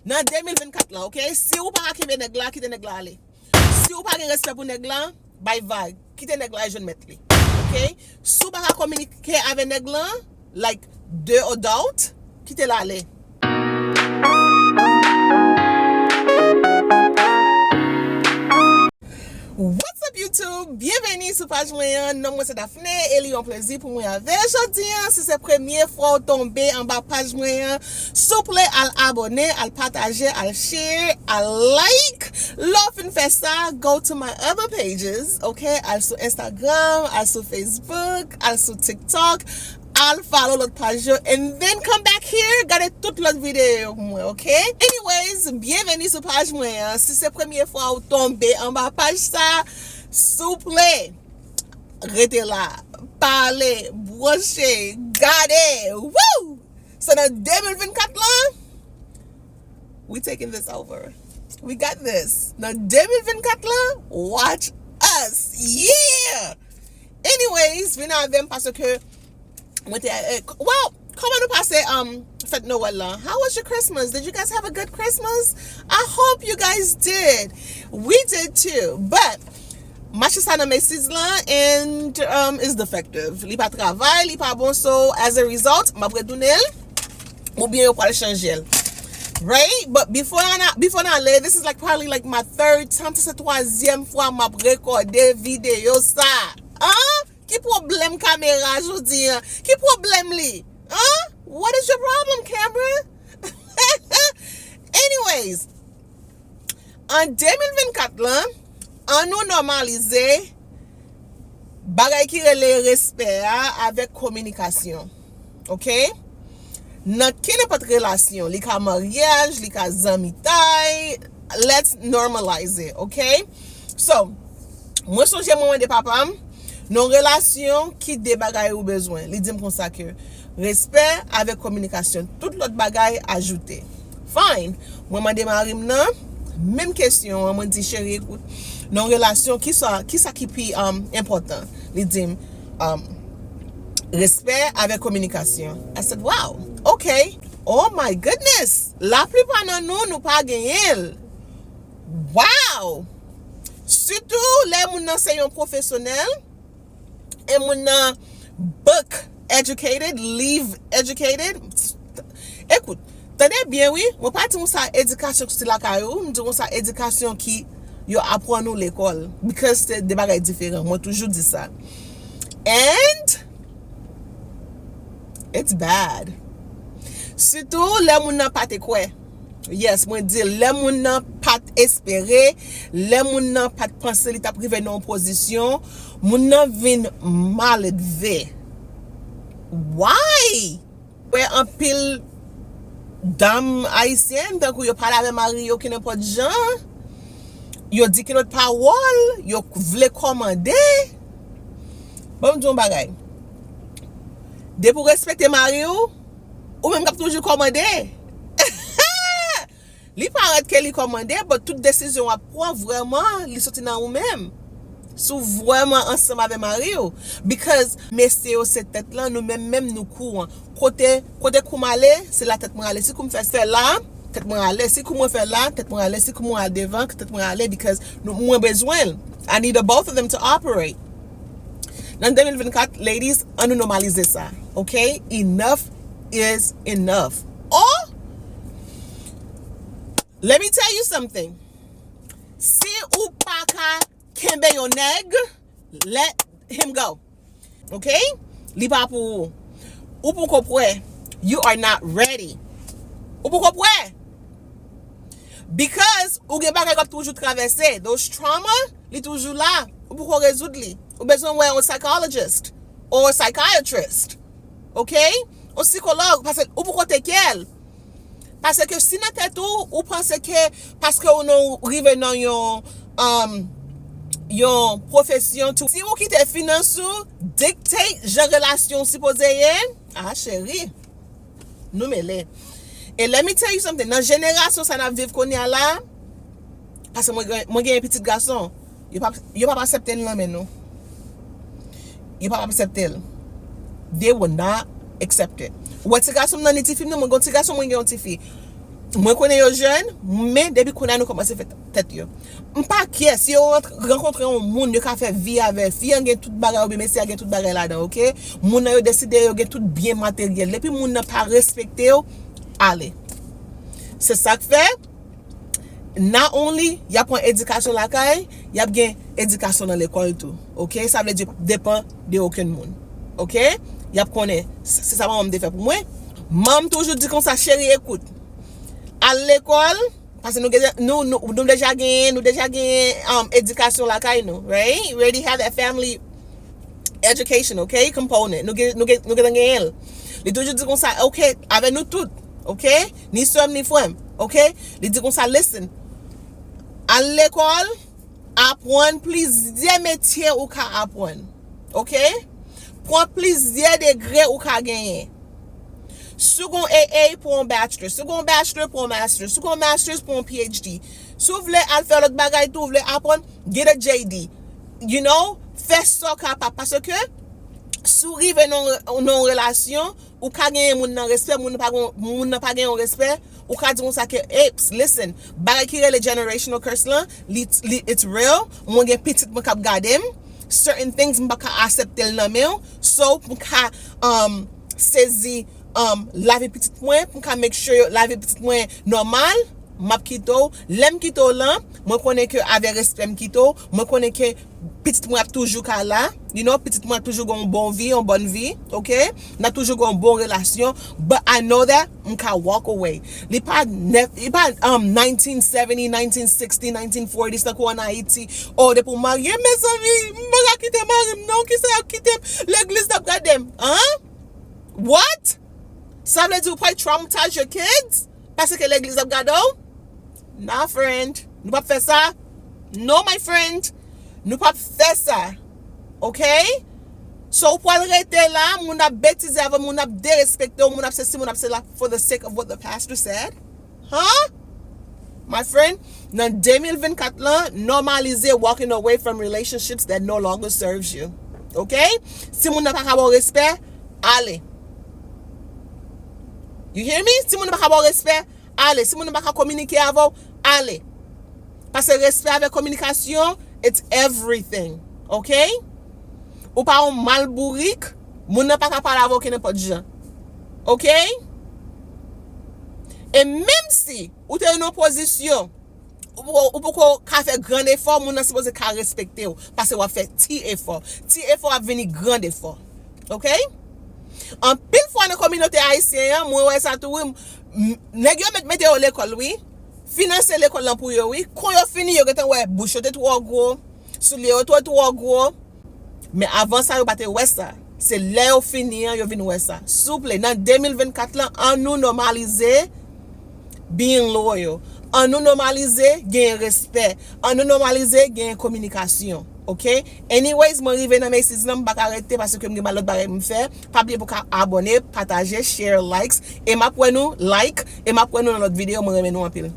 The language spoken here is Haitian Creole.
Nan 2024 la, ok? Si ou pa kebe neg la, kite neg la ale. Si ou pa gen respect pou neg la, bay vague. Kite neg la e joun met li. Ok? Si ou pa communique ave neg la, like de adult, kite la ale. What's up YouTube? Bienvenue sur page moyen. Non, moi c'est Daphné et il y a un plaisir pour moi avec aujourd'hui. Si c'est la première fois vous tombez en bas page moyen, s'il vous plaît, à abonner, à partager, à share, à like. Love and fait ça, go to my other pages, okay? Also Instagram, also Facebook, also TikTok. I'll follow l'autre page and then come back here, gade toute l'autre vidéo moi, ok? Anyways, bienvenue sur page moi. Si c'est la première fois vous tombez en bas page ça, s'il vous plaît, restez là, parlez, brochez, gardez, woo! So dans 2024 là, we taking this over. We got this. Dans 2024 là, watch us, yeah! Anyways, vi nan avem parce que well, comment nous passer fête Noël là? How was your Christmas? Did you guys have a good Christmas? I hope you guys did. We did too. But match sa nan mesis la and is defective. Li pa travay, li pa bon, so as a result, ma bredounel ou bien yo pral changer. Right? But before I lay, this is like probably like my third time, c'est troisième fois ma recorder vidéo ça. Hein? Ki problem caméra jodi? Ki problem li? Huh? What is your problem, camera? Anyways, en 2024 là, an nou normalize bagay ki rele respect avec communication. OK? Nan ki n'importe relasyon, li ka mariage, li ka zamitay, let's normalize it, OK? So, moi sonje moment de papam, non relasyon ki de bagay ou bezwen. Li dim kon sa ke respect avec communication. Tout l'autre bagay ajoute. Fine. Moi mande marim nan, même question, moi di chérie, écoute, non relasyon ki sa ki pi important. Li dim respect avec communication. I said, wow, okay. Oh my goodness. La plupart nan nou pa genyen. Wow. Surtout les moun nan se yon professionnel et moun nan book educated, leave educated. Écoute, tenez bien oui, moi pas dire ça éducation qui la kayou, me dire ça éducation qui yo apprend nous l'école because c'est des bagages différents. Moi toujours dis ça. And it's bad. Surtout les moun nan pa te kwe. Yes, moi dis les moun nan pa espérer, les moun nan pa penser li ta privé non position, moun nan vin mal élevé. Why? Ouais, un pile dame haïtienne tant que yo parle avec mari yo ki n'importe gens. Yo dit que notre parole, yo vle commander. Bon m'don bagay. De pour respecter mari ou même k'ap toujours commander. Li paraît que li commander, but toute décision à prendre vraiment li sorti dans ou même. Sou vraiment ensemble avec Mario because messieurs cette tête là nous même nous courant côté koumale c'est la tête morale si comme fait là tête morale si comme fait là tête morale si comme à devant tête morale because nous moins besoin. I need both of them to operate. Dans 2024 ladies on nous normaliser ça. Okay? Enough is enough. Oh, let me tell you something. Si ou pa ka kembe yon neg, let him go. Okay? Li pa pou ou pou kopwe. You are not ready. Ou pou kopwe. Because ou gen bagay kap toujou traverse. Those trauma, li toujou la. Ou pou ko rezoud li. Ou bezon wè un psychologist or a psychiatrist. Okay? Un psychologue parce ou pou ko tekel. Parce que si nan tête ou pense que parce que ou non rive nan yon profession tout. Si ou qui te finance dictate jan relation supposé yen, ah chérie, nous mêlé. Et let me tell you something, dans génération ça n'a vivre qu'on y a là parce que moi j'ai un petit garçon, il pas accepter là maintenant. Il pas accepter. They will not accept it. Ou ti garçon nan ti fi, non mon ti garçon moi gen ti fi. Moi connais yo jeune, mais depuis qu'on a nous commencé faire tête yo. M'pas qui si on rencontre un monde yo ka fait vie avec fi gen tout bagay ou bien si gen tout bagay là-dedans, OK? Moun yo décider yo gen tout bien matériel. Et puis moun n'a pas respecté yo, allez. C'est ça que fait. Not only y a point éducation la caille, y a bien éducation dans l'école tout. OK? Ça veut dire dépend de aucun monde. OK? Y a connaît. C'est ça maman me fait pour moi. Maman toujours dit comme ça chérie écoute. À l'école parce que nous déjà gagné éducation la caille nous, right? We already have that family education, okay? Component. Nous gagné. Les toujours dit comme ça, OK, avec nous tout. OK? Ni somme ni frère. OK? Les dit comme ça listen. À l'école, apprendre plusieurs métiers ou ka apprendre. OK? Prends plusieurs degrés ou ka gagner. Second AA pour un bachelor, second bachelor pour un master, second master's pour un PhD. Si vous voulez faire l'autre bagage, vous voulez apprendre, get a JD. You know? Fais ça capable. Parce que, si vous arrivez dans une relation, ou ka gagner moun respect, moun n'a pas gagner respect, ou ka dire ça que, hey, listen, bagay ki le generational curse là, it's real. Moun gen petit moun kap gade m. Certain things m baka accepter nan men. So, moun ka saisi la vie petite moins, pour ka make sure la vie petite moins normal. Map kito, lem kito lan, moi connais que avec respect kito, moi connais que petite moi toujours ka là, you know, petite moi toujours gon bon vie, une bonne vie, okay? N'a toujours gon bon relation, but I know that I can walk away. Li pas 1970, 1960, 1940 ça ko en Haïti, oh de pour marier mes amis, m'pa quitter mari, non qui ça quitter l'église d'ap gadem, hein? What? Ça veut dire pas traumatize your kids parce que l'église d'ap gado? Nah, friend. Nous pas faire ça. No, my friend. Nous pas faire ça. OK? So, pour arrêter là, moun ap bêtise avant, moun ap dérespecté, moun ap ceci, moun ap cela for the sake of what the pastor said. Huh? My friend, dans 2024 là, normaliser walking away from relationships that no longer serves you. OK? Si moun n'a pas avoir respect, allez. You hear me? Si moun n'a pas avoir respect, allez. Si moun n'a pas communiquer avant, allez. Parce que respect avec communication, it's everything. OK? Ou pas un mal bourrique, moun n'a pas parler avec n'importe gens. OK? Et même si ou t'es en opposition, ou pour qu'on fait grand effort, moun n'a supposé qu'à respecter ou parce que ou a fait petit effort. Petit effort a venu grand effort. OK? En pile fois dans la communauté haïtienne, moi ouais ça tout nèg yo mette à l'école oui. Financer l'école là pour yo oui. Quand yo fini yo gete ouais bouche te trop gros, sous les auto trop gros. Mais avant ça yo pas te ouais ça. C'est là yo fini yo vinn ouais ça. Souple dans 2024 là on nous normaliser being loyal. On nous normaliser gain respect. On nous normaliser gain communication. OK? Anyways, moi arrivé dans mes saisons, pas arrêter parce que me l'autre bagay me faire. Pas oublier pour abonner, partager, share, likes et m'a pour nous like et m'a pour nous dans notre vidéo, moi remercie nous en pile.